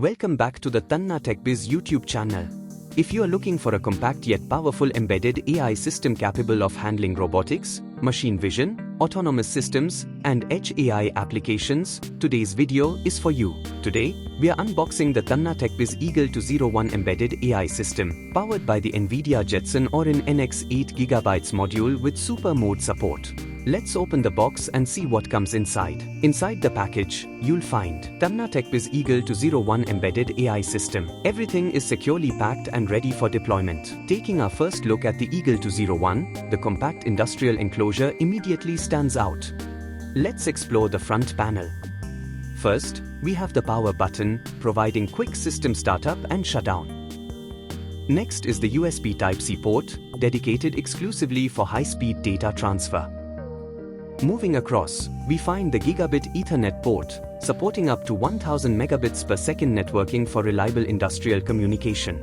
Welcome back to the Tanna TechBiz YouTube channel. If you are looking for a compact yet powerful embedded AI system capable of handling robotics, machine vision, autonomous systems, and edge AI applications, today's video is for you. Today, we are unboxing the Tanna TechBiz Eagle 201 embedded AI system, powered by the NVIDIA Jetson Orin NX 8GB module with super mode support. Let's open the box and see what comes inside. Inside the package, you'll find Tanna TechBiz Eagle 201 embedded AI system. Everything is securely packed and ready for deployment. Taking our first look at the Eagle 201, the compact industrial enclosure immediately stands out. Let's explore the front panel. First, we have the power button, providing quick system startup and shutdown. Next is the USB Type-C port, dedicated exclusively for high-speed data transfer. Moving across, we find the Gigabit Ethernet port, supporting up to 1000 megabits per second networking for reliable industrial communication.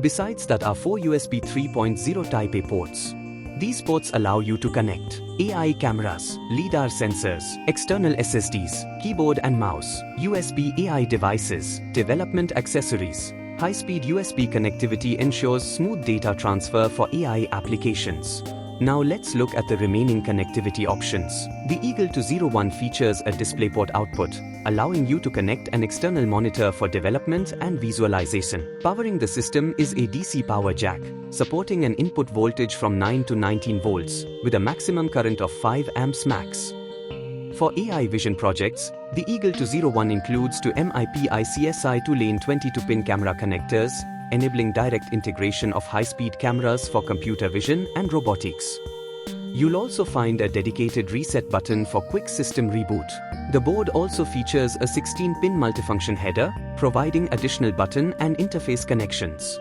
Besides that are 4 USB 3.0 Type-A ports. These ports allow you to connect AI cameras, LiDAR sensors, external SSDs, keyboard and mouse, USB AI devices, development accessories. High-speed USB connectivity ensures smooth data transfer for AI applications. Now let's look at the remaining connectivity options. The Eagle 201 features a DisplayPort output, allowing you to connect an external monitor for development and visualization. Powering the system is a DC power jack, supporting an input voltage from 9 to 19 volts, with a maximum current of 5 amps max. For AI vision projects, the Eagle 201 includes two MIPI-CSI 2-lane 22-pin camera connectors, enabling direct integration of high-speed cameras for computer vision and robotics. You'll also find a dedicated reset button for quick system reboot. The board also features a 16-pin multifunction header, providing additional button and interface connections.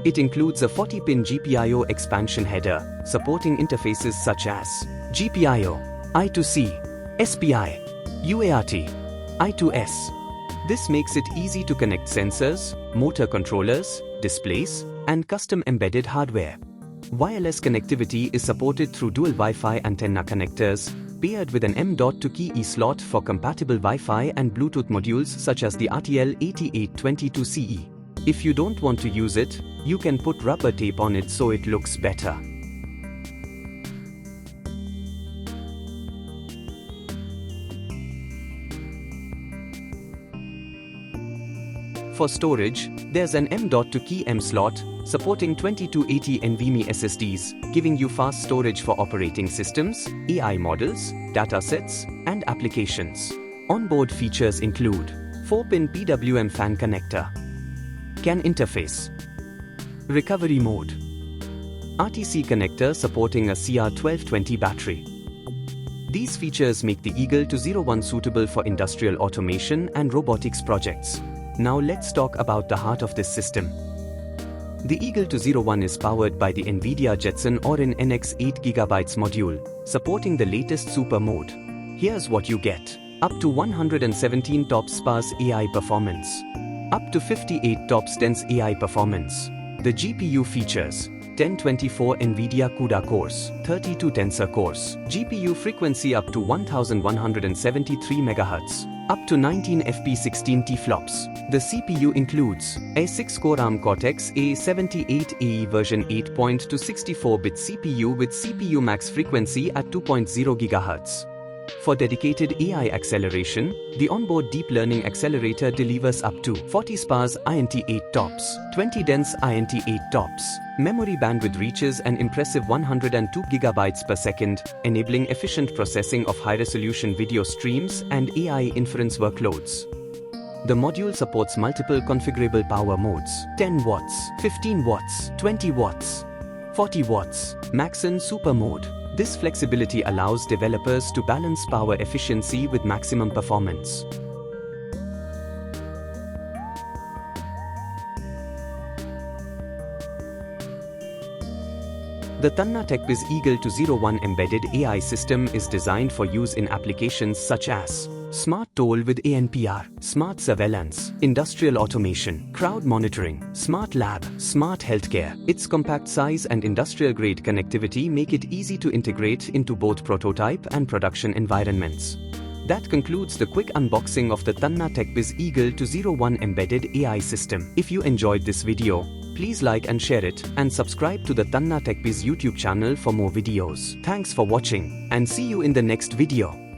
It includes a 40-pin GPIO expansion header, supporting interfaces such as GPIO, I2C, SPI, UART, I2S. This makes it easy to connect sensors, motor controllers, displays, and custom embedded hardware. Wireless connectivity is supported through dual Wi-Fi antenna connectors, paired with an M.2 slot for compatible Wi-Fi and Bluetooth modules such as the RTL8822CE. If you don't want to use it, you can put rubber tape on it so it looks better. For storage, there's an M.2 slot, supporting 2280 NVMe SSDs, giving you fast storage for operating systems, AI models, datasets, and applications. Onboard features include 4-pin PWM fan connector, CAN interface, recovery mode, RTC connector supporting a CR1220 battery. These features make the Eagle 201 suitable for industrial automation and robotics projects. Now let's talk about the heart of this system. The Eagle 201 is powered by the NVIDIA Jetson Orin NX 8GB module, supporting the latest super mode. Here's what you get. Up to 117 TOPS sparse AI performance. Up to 58 TOPS dense AI performance. The GPU features 1024 NVIDIA CUDA cores, 32 Tensor cores, GPU frequency up to 1173 MHz, up to 19 FP16 flops. The CPU includes a 6-core ARM Cortex-A78AE version 8.2 64-bit CPU with CPU max frequency at 2.0 GHz. For dedicated AI acceleration, the onboard deep learning accelerator delivers up to 40 sparse INT8 TOPS, 20 dense INT8 TOPS. Memory bandwidth reaches an impressive 102 GB per second, enabling efficient processing of high-resolution video streams and AI inference workloads. The module supports multiple configurable power modes: 10 watts, 15 watts, 20 watts, 40 watts, max and super mode. This flexibility allows developers to balance power efficiency with maximum performance. The Tanna TechBiz Eagle 201 embedded AI system is designed for use in applications such as smart toll with ANPR, smart surveillance, industrial automation, crowd monitoring, smart lab, smart healthcare. Its compact size and industrial-grade connectivity make it easy to integrate into both prototype and production environments. That concludes the quick unboxing of the Tanna TechBiz Eagle 201 embedded AI system. If you enjoyed this video, please like and share it, and subscribe to the Tanna TechBiz YouTube channel for more videos. Thanks for watching, and see you in the next video.